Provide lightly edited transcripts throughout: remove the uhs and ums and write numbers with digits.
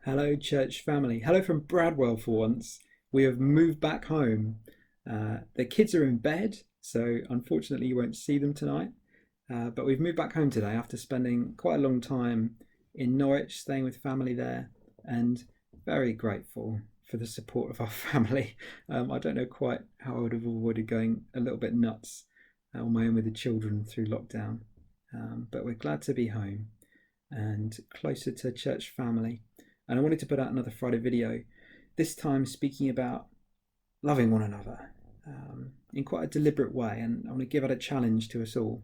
Hello, church family. Hello from Bradwell for once. We have moved back home. The kids are in bed, so unfortunately, you won't see them tonight. But we've moved back home today after spending quite a long time in Norwich, staying with family there, and very grateful for the support of our family. I don't know quite how I would have avoided going a little bit nuts on my own with the children through lockdown. But we're glad to be home and closer to church family. And I wanted to put out another Friday video, this time speaking about loving one another in quite a deliberate way. And I want to give out a challenge to us all.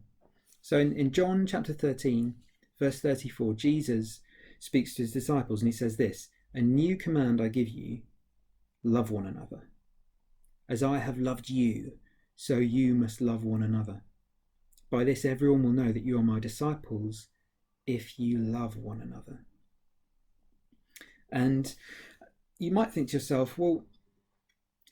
So in John chapter 13, verse 34, Jesus speaks to his disciples and he says this: "A new command I give you, love one another. As I have loved you, so you must love one another. By this everyone will know that you are my disciples, if you love one another." And you might think to yourself, well,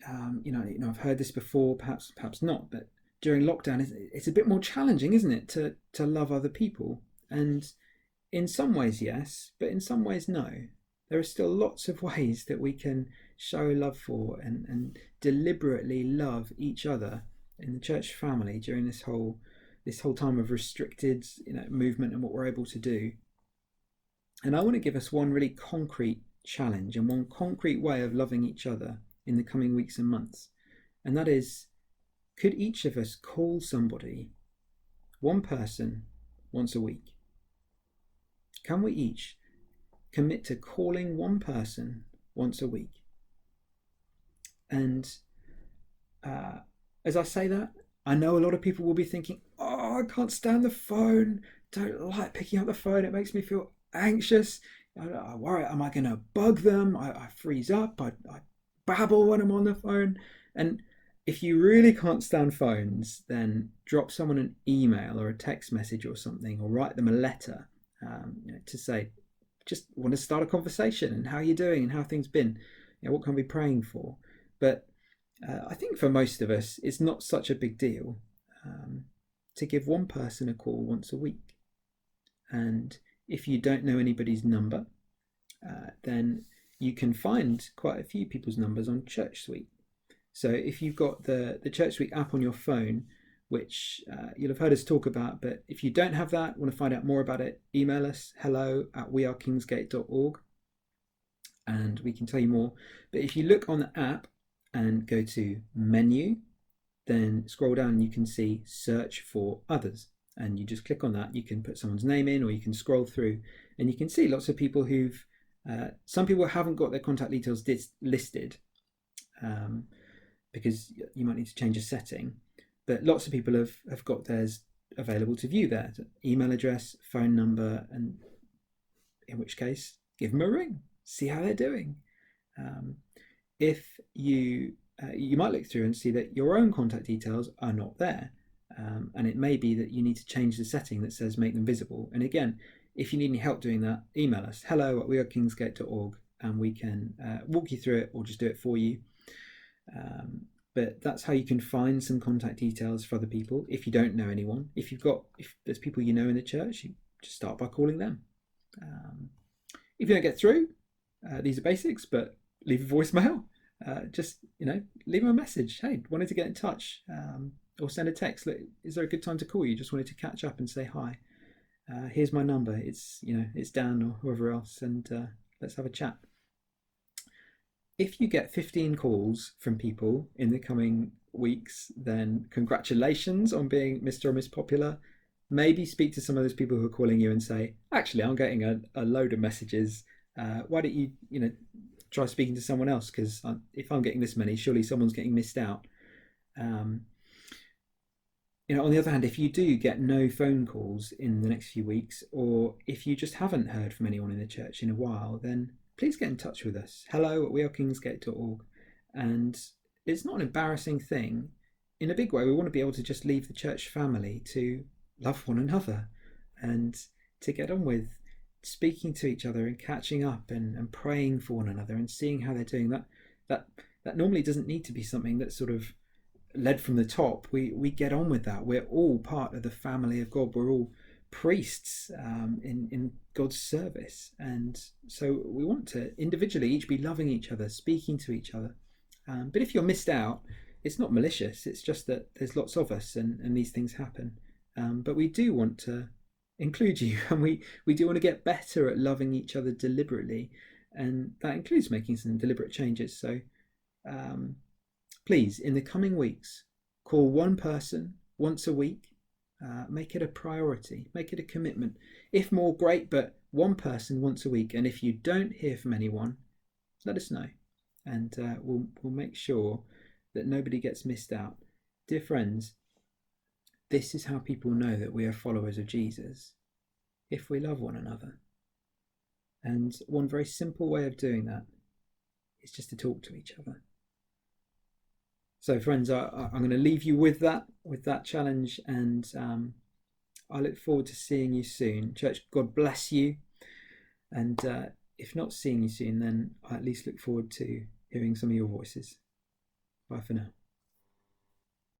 I've heard this before, perhaps not, but during lockdown, it's a bit more challenging, isn't it, to love other people? And in some ways, yes, but in some ways, no. There are still lots of ways that we can show love for and deliberately love each other in the church family during this whole time of restricted movement and what we're able to do. And I want to give us one really concrete challenge and one concrete way of loving each other in the coming weeks and months. And that is, could each of us call somebody, one person, once a week? Can we each commit to calling one person once a week? And as I say that, I know a lot of people will be thinking, oh, I can't stand the phone. Don't like picking up the phone. It makes me feel anxious. I worry, am I going to bug them? I freeze up. I babble when I'm on the phone. And if you really can't stand phones, then drop someone an email or a text message or something, or write them a letter to say, just want to start a conversation and how you're doing and how things been. What can we be praying for? But I think for most of us, it's not such a big deal to give one person a call once a week. And if you don't know anybody's number, then you can find quite a few people's numbers on ChurchSuite. So if you've got the ChurchSuite app on your phone, which you'll have heard us talk about, but if you don't have that, want to find out more about it, email us hello@wearekingsgate.org and we can tell you more. But if you look on the app and go to menu, then scroll down and you can see search for others. And you just click on that. You can put someone's name in, or you can scroll through and you can see lots of people who've, some people haven't got their contact details listed because you might need to change a setting. But lots of people have got theirs available to view there. Email address, phone number, and in which case, give them a ring. See how they're doing. If you might look through and see that your own contact details are not there. And it may be that you need to change the setting that says make them visible. And again, if you need any help doing that, email us hello@wearekingsgate.org and we can walk you through it or just do it for you. But that's how you can find some contact details for other people if you don't know anyone. If there's people you know in the church, you just start by calling them. If you don't get through, these are basics, but leave a voicemail. Just leave them a message. Hey, wanted to get in touch. Or send a text. Look, is there a good time to call you? Just wanted to catch up and say hi. Here's my number. It's Dan or whoever else, and let's have a chat. If you get 15 calls from people in the coming weeks, then congratulations on being Mr. or Miss Popular. Maybe speak to some of those people who are calling you and say, actually, I'm getting a load of messages. Why don't you try speaking to someone else? Because if I'm getting this many, surely someone's getting missed out. On the other hand, if you do get no phone calls in the next few weeks, or if you just haven't heard from anyone in the church in a while, then please get in touch with us. hello@wearekingsgate.org. And it's not an embarrassing thing. In a big way, we want to be able to just leave the church family to love one another and to get on with speaking to each other and catching up and praying for one another and seeing how they're doing. That normally doesn't need to be something that's sort of led from the top. We get on with that. We're all part of the family of God. We're all priests in God's service. And so we want to individually each be loving each other, speaking to each other. But if you're missed out, it's not malicious. It's just that there's lots of us, and these things happen. But we do want to include you, and we do want to get better at loving each other deliberately, and that includes making some deliberate changes. So please, in the coming weeks, call one person once a week. Make it a priority, make it a commitment. If more, great, but one person once a week. And if you don't hear from anyone, let us know, and we'll make sure that nobody gets missed out. Dear friends, this is how people know that we are followers of Jesus, if we love one another. And one very simple way of doing that is just to talk to each other. So friends, I'm going to leave you with that challenge, and I look forward to seeing you soon. Church, God bless you. And if not seeing you soon, then I at least look forward to hearing some of your voices. Bye for now.